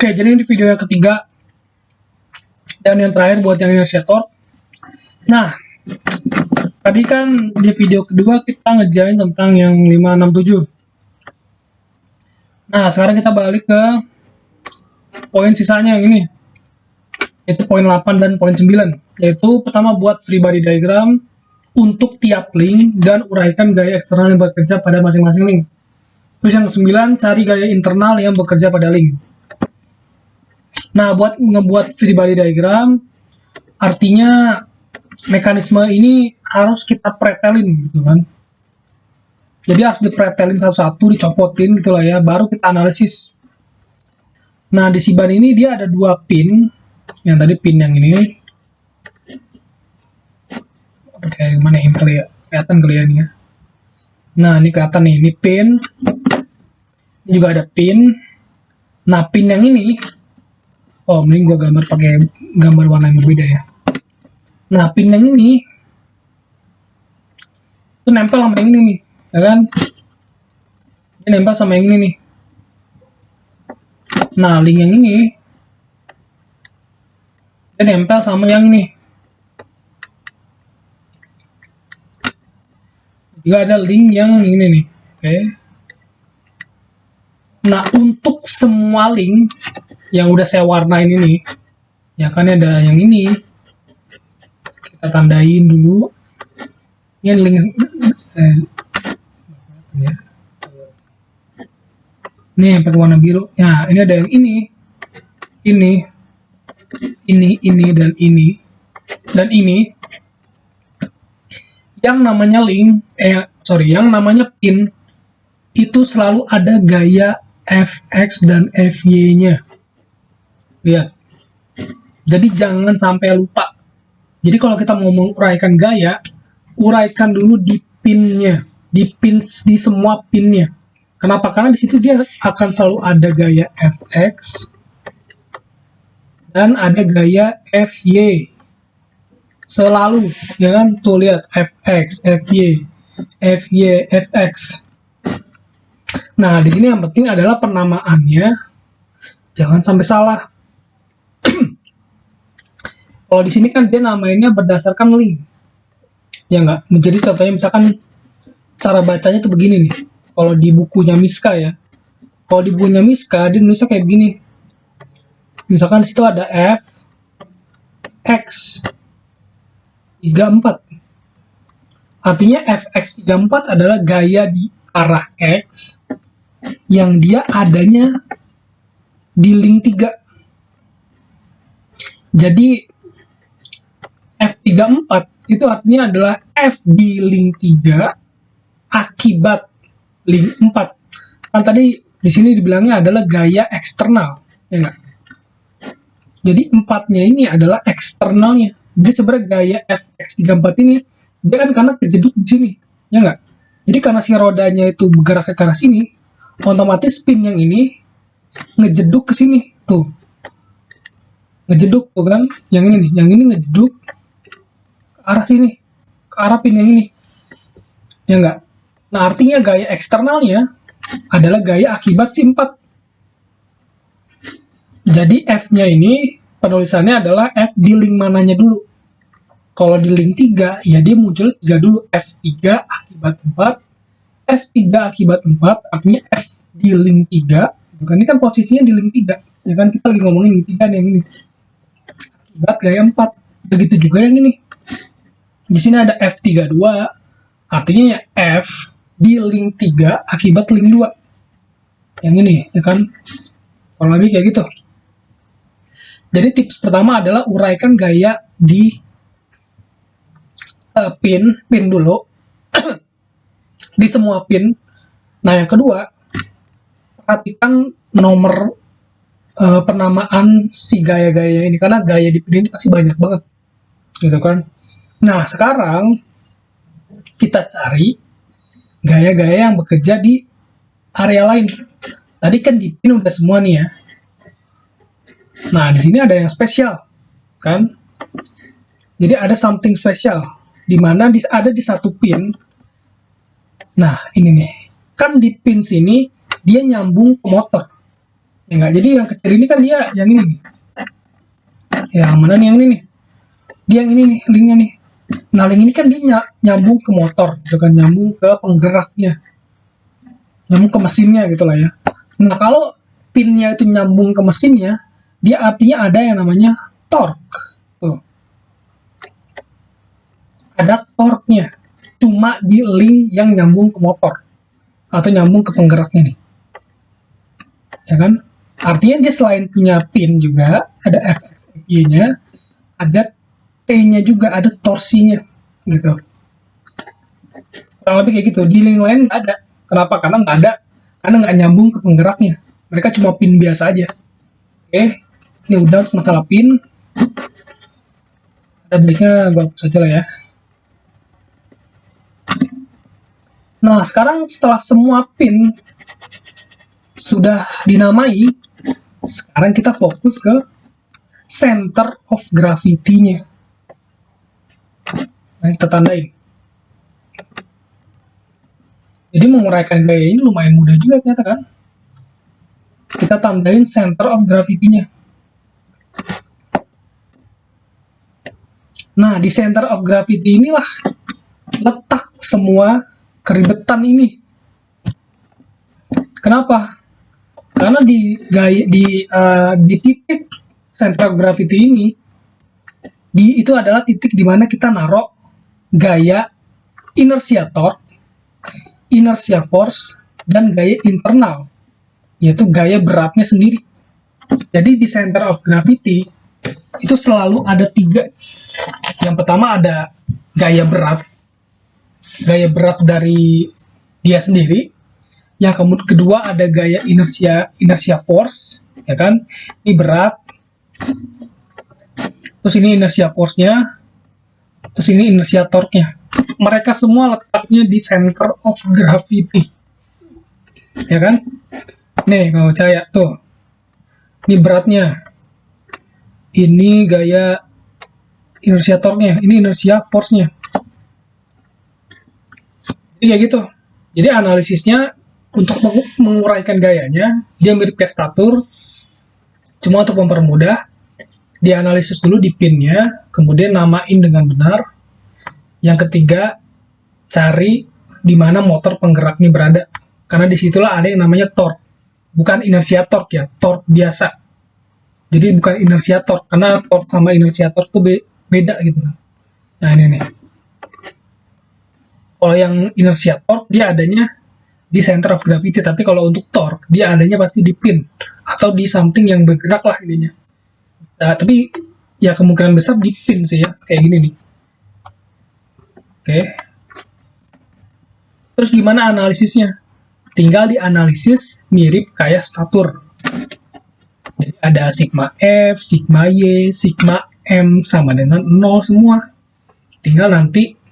Oke, jadi ini video yang ketiga dan yang terakhir buat yang inisiator. Nah, tadi kan di video kedua kita ngejain tentang yang 5, 6, 7. Nah, sekarang kita balik ke poin sisanya yang ini, yaitu poin 8 dan poin 9. Yaitu pertama, buat free body diagram untuk tiap link dan uraikan gaya eksternal yang bekerja pada masing-masing link. Terus yang ke-9, cari gaya internal yang bekerja pada link. Nah, buat ngebuat free body diagram, artinya mekanisme ini harus kita pretelin gitu kan. Jadi harus dipretelin satu-satu, dicopotin gitu lah ya, baru kita analisis. Nah, di Siban ini dia ada 2 pin. Yang tadi pin yang ini. Oke, mana ini kali ya? Kelihatan kali ya ini ya. Nah, ini kelihatan nih, ini pin. Ini juga ada pin. Nah, pin yang ini, oh, mending gua gambar pakai gambar warna yang berbeda ya. Nah, pin yang ini itu nempel sama yang ini nih, ya kan? Ini nempel sama yang ini nih. Nah, link yang ini dia nempel sama yang ini. Juga ada link yang ini nih, oke. Nah, untuk semua link yang udah saya warnain ini, ya kan ada yang ini. Kita tandain dulu. Ini link ya. Ini yang pakai warna biru. Nah, ini ada yang ini, dan ini. Yang namanya link, yang namanya pin itu selalu ada gaya fx dan fy-nya. Lihat. Jadi jangan sampai lupa. Jadi kalau kita mau menguraikan gaya, uraikan dulu di pinnya, di semua pinnya. Kenapa? Karena di situ dia akan selalu ada gaya fx dan ada gaya fy. Selalu, ya kan? Tuh lihat, fx, fy, fx. Nah, di sini yang penting adalah penamaannya jangan sampai salah. Kalau di sini kan dia namainnya berdasarkan link, ya nggak? Jadi contohnya misalkan cara bacanya tuh begini nih. Kalau di bukunya Miska ya, kalau di bukunya Miska dia nulisnya kayak begini. Misalkan di situ ada f x 34. Artinya fx34 adalah gaya di arah x yang dia adanya di link 3. Jadi F34 itu artinya adalah F di link 3 akibat link 4. Kan tadi di sini dibilangnya adalah gaya eksternal, ya enggak? Jadi 4-nya ini adalah eksternalnya. Jadi sebenarnya gaya fx34 ini dia kan karena kejeduk di sini, ya enggak? Jadi karena si rodanya itu bergerak ke arah sini, otomatis pin yang ini ngejeduk ke sini tuh. Ngejeduk tuh kan, yang ini nih, yang ini ngejeduk ke arah sini, ke arah pin yang ini. Ya enggak? Nah, artinya gaya eksternalnya adalah gaya akibat si 4. Jadi F-nya ini penulisannya adalah F di link mananya dulu. Kalau di link 3, ya dia muncul 3 dulu. F3 akibat 4. F3 akibat 4, artinya F di link 3. Bukan, ini kan posisinya di link 3. Ya kan, kita lagi ngomongin link 3 yang ini. Akibat gaya 4. Begitu juga yang ini. Di sini ada F32, artinya ya F di link 3 akibat link 2. Yang ini, ya kan? Kurang lebih kayak gitu. Jadi tips pertama adalah uraikan gaya di pin dulu. Di semua pin. Nah, yang kedua, perhatikan nomor penamaan si gaya-gaya ini. Karena gaya di pin ini pasti banyak banget. Gitu kan? Nah, sekarang kita cari gaya-gaya yang bekerja di area lain. Tadi kan di pin udah semua nih ya. Nah, di sini ada yang spesial, kan? Jadi ada something special, di mana ada di satu pin. Nah, ini nih, kan di pin sini dia nyambung ke motor, Ya nggak, jadi yang kecil ini kan dia yang ini nih. Yang mana nih yang ini nih? Dia yang ini nih, linknya nih. Nah, link ini kan dia nyambung ke motor, gitu kan, nyambung ke penggeraknya, nyambung ke mesinnya gitu lah ya. Nah, kalau pinnya itu nyambung ke mesinnya, dia artinya ada yang namanya torque. Tuh. Ada torque-nya. Cuma di link yang nyambung ke motor atau nyambung ke penggeraknya nih. Ya kan? Artinya dia selain punya pin juga, ada FXY-nya, ada T-nya juga, ada torsinya gitu. Kurang lebih kayak gitu. Di link lain nggak ada. Kenapa? Karena nggak nyambung ke penggeraknya. Mereka cuma pin biasa aja. Oke, ini udah untuk masalah pin. Ada baiknya gue hapus aja lah ya. Nah, sekarang setelah semua pin sudah dinamai, sekarang kita fokus ke center of gravity-nya. Nah, kita tandain. Jadi menguraikan gaya ini lumayan mudah juga ternyata kan. Kita tandain center of gravity-nya. Nah, di center of gravity inilah letak semua keribetan ini. Kenapa? Karena di titik center of gravity ini, itu adalah titik di mana kita naruh gaya inertia torque, inertia force, dan gaya internal, yaitu gaya beratnya sendiri. Jadi di center of gravity itu selalu ada 3. Yang pertama ada gaya berat dari dia sendiri. Yang kedua ada gaya inertia force, ya kan? Ini berat. Terus ini inertia force-nya. Terus ini inertia torque-nya. Mereka semua letaknya di center of gravity. Ya kan? Nih, kalau percaya tuh. Ini beratnya. Ini gaya inertia torque-nya, ini inertia force-nya. Jadi kayak gitu. Jadi analisisnya untuk menguraikan gayanya, dia mirip kayak stator. Cuma untuk mempermudah, dianalisis dulu di pin-nya, kemudian namain dengan benar. Yang ketiga, cari di mana motor penggeraknya berada. Karena disitulah ada yang namanya torque. Bukan inertia torque ya, torque biasa. Jadi bukan inertia torque, karena torque sama inertia torque itu beda gitu. Nah ini nih. Kalau yang inertia torque, dia adanya di center of gravity. Tapi kalau untuk torque, dia adanya pasti di pin. Atau di something yang bergerak lah intinya. Nah, tapi ya kemungkinan besar di pin sih ya. Kayak gini nih. Oke. Terus gimana analisisnya? Tinggal dianalisis mirip kayak stator. Jadi ada sigma F, sigma Y, sigma M sama dengan 0 semua. Tinggal nanti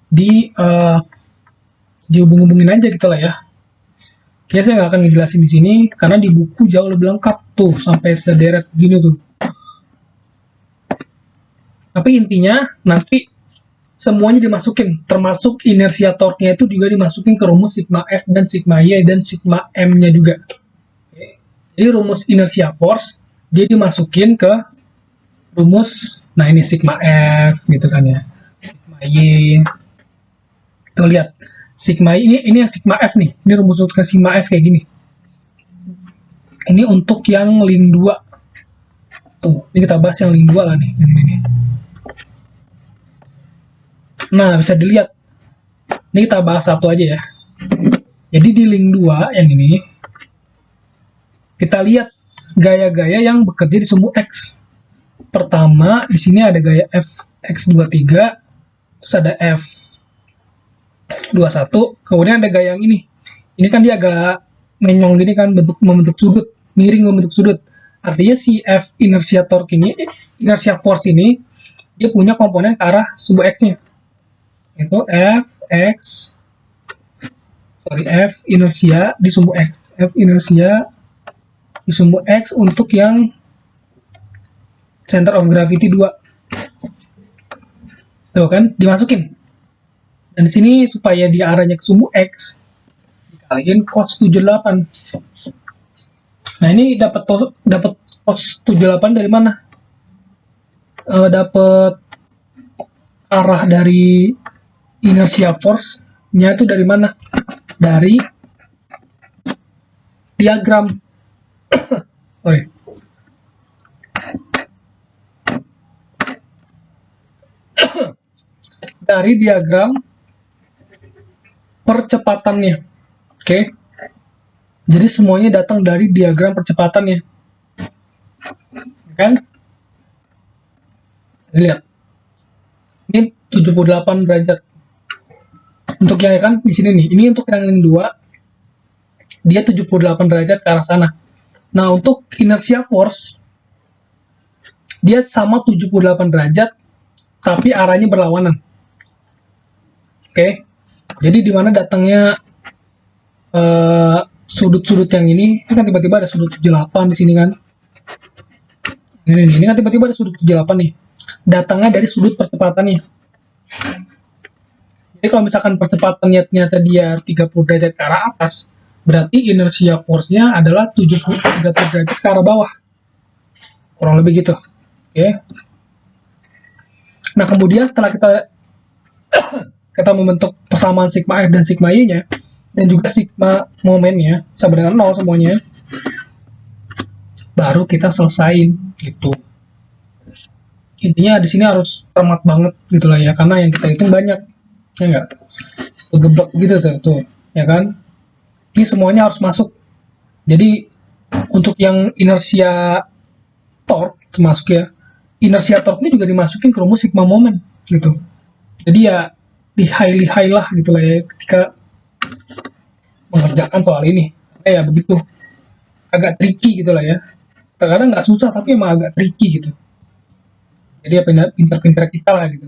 dihubung-hubungin aja gitu lah ya. Kayaknya saya nggak akan ngejelasin di sini karena di buku jauh lebih lengkap tuh sampai sederet gini tuh. Tapi intinya nanti semuanya dimasukin, termasuk inertia torque-nya itu juga dimasukin ke rumus sigma F dan sigma Y dan sigma M-nya juga. Jadi rumus inertia force dia dimasukin ke rumus, nah ini sigma F gitu kan ya, sigma Y. Tuh lihat, sigma Y ini yang sigma F nih, ini rumus untuk sigma F kayak gini. Ini untuk yang link 2. Tuh, ini kita bahas yang link 2 lah nih, yang ini nih. Nah, bisa dilihat. Ini kita bahas satu aja ya. Jadi di link 2 yang ini, kita lihat gaya-gaya yang bekerja di sumbu X. Pertama, di sini ada gaya FX23, terus ada F21, kemudian ada gaya yang ini. Ini kan dia agak menyong gini kan, membentuk sudut, miring membentuk sudut. Artinya si F inertia torque ini, inertia force ini, dia punya komponen ke arah sumbu X-nya. Itu F inertia di sumbu X. F inertia di sumbu X untuk yang center of gravity 2. Tuh kan, dimasukin. Dan di sini supaya dia arahnya ke sumbu X, dikaliin cos 78. Nah, ini dapat cos 78 dari mana? Dapat arah dari inertia force-nya itu dari mana? Dari diagram. Sorry. Dari diagram percepatannya. Oke. Jadi semuanya datang dari diagram percepatannya. Kan? Lihat. Ini 78 derajat. Untuk yang kan di sini nih. Ini untuk yang dua, dia 78 derajat ke arah sana. Nah, untuk inertia force dia sama 78 derajat tapi arahnya berlawanan. Oke. Jadi di mana datangnya sudut-sudut yang ini kan tiba-tiba ada sudut 78 di sini kan. Ini kan tiba-tiba ada sudut 78 nih. Datangnya dari sudut percepatannya. Jadi kalau misalkan percepatannya ternyata dia 30 derajat ke arah atas, berarti inertia force-nya adalah 30 derajat ke arah bawah. Kurang lebih gitu. Oke. Nah, kemudian setelah kita membentuk persamaan sigma F dan sigma Y-nya, dan juga sigma momennya sama dengan 0 semuanya, baru kita selesain gitu. Intinya di sini harus cermat banget gitu lah ya, karena yang kita hitung banyak, ya enggak? Segeblek gitu tuh, ya kan? Ini semuanya harus masuk. Jadi untuk yang inersia torque termasuk ya, inersia torque ini juga dimasukin ke rumus sigma moment gitu. Jadi ya di high lah gitu lah ya ketika mengerjakan soal ini. Karena ya begitu, agak tricky gitu lah ya. Terkadang nggak susah tapi emang agak tricky gitu. Jadi ya pintar-pintar kita lah gitu.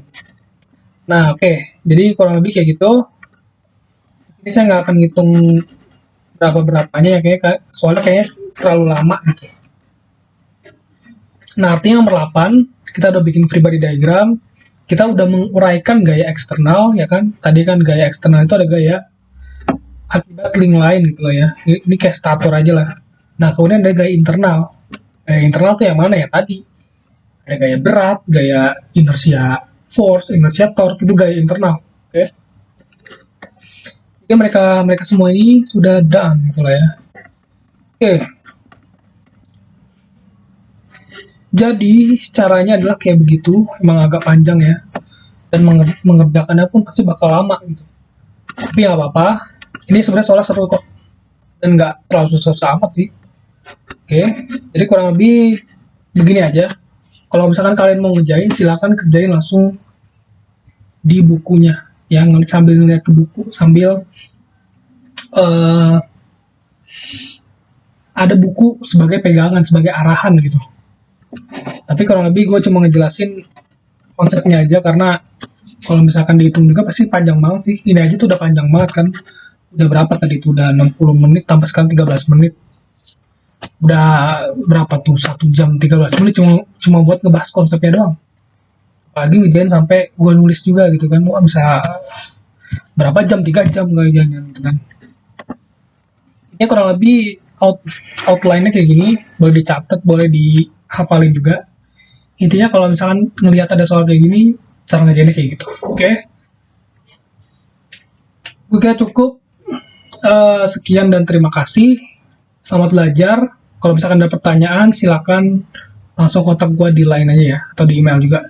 Nah oke, jadi kurang lebih kayak gitu. Ini saya nggak akan ngitung berapanya ya, soalnya kayaknya terlalu lama gitu. Nah, artinya nomor 8, kita udah bikin free body diagram, kita udah menguraikan gaya eksternal, ya kan? Tadi kan gaya eksternal itu ada gaya akibat link line gitu loh ya. Ini kayak stator aja lah. Nah, kemudian ada gaya internal. Gaya internal tuh yang mana ya tadi? Ada gaya berat, gaya inersia force, inersia torque, itu gaya internal. Oke. Jadi mereka semua ini sudah done gitu lah ya. Oke. Jadi caranya adalah kayak begitu, emang agak panjang ya, dan mengerjakannya pun pasti bakal lama gitu. Tapi nggak apa-apa, ini sebenarnya soalnya seru kok, dan nggak terlalu susah amat sih. Oke, jadi kurang lebih begini aja. Kalau misalkan kalian mau ngerjain, silakan kerjain langsung di bukunya, ya sambil ngeliat ke buku, sambil ada buku sebagai pegangan, sebagai arahan gitu. Tapi kurang lebih gue cuma ngejelasin konsepnya aja, karena kalau misalkan dihitung juga pasti panjang banget sih. Ini aja tuh udah panjang banget kan. Udah berapa tadi tuh? Udah 60 menit tambah sekarang 13 menit. Udah berapa tuh? 1 jam 13 menit cuma buat ngebahas konsepnya doang. Apalagi ngejain sampai gue nulis juga gitu kan. Wah, bisa berapa jam? 3 jam kayaknya gitu kan. Ini kurang lebih outline-nya kayak gini. Boleh dicatat, boleh dihafalin juga. Intinya kalau misalkan ngelihat ada soal kayak gini, cara ngerjainnya kayak gitu. Oke. Gue kira cukup. Sekian dan terima kasih. Selamat belajar. Kalau misalkan ada pertanyaan, silakan langsung kontak gue di line aja ya, atau di email juga.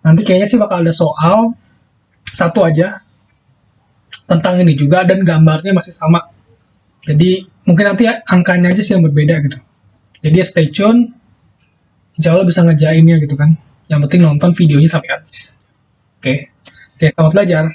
Nanti kayaknya sih bakal ada soal satu aja tentang ini juga, dan gambarnya masih sama. Jadi mungkin nanti angkanya aja sih yang berbeda gitu. Jadi ya stay tune. Insya Allah bisa ngejainnya gitu kan. Yang penting nonton videonya sampai habis. Oke, selamat belajar.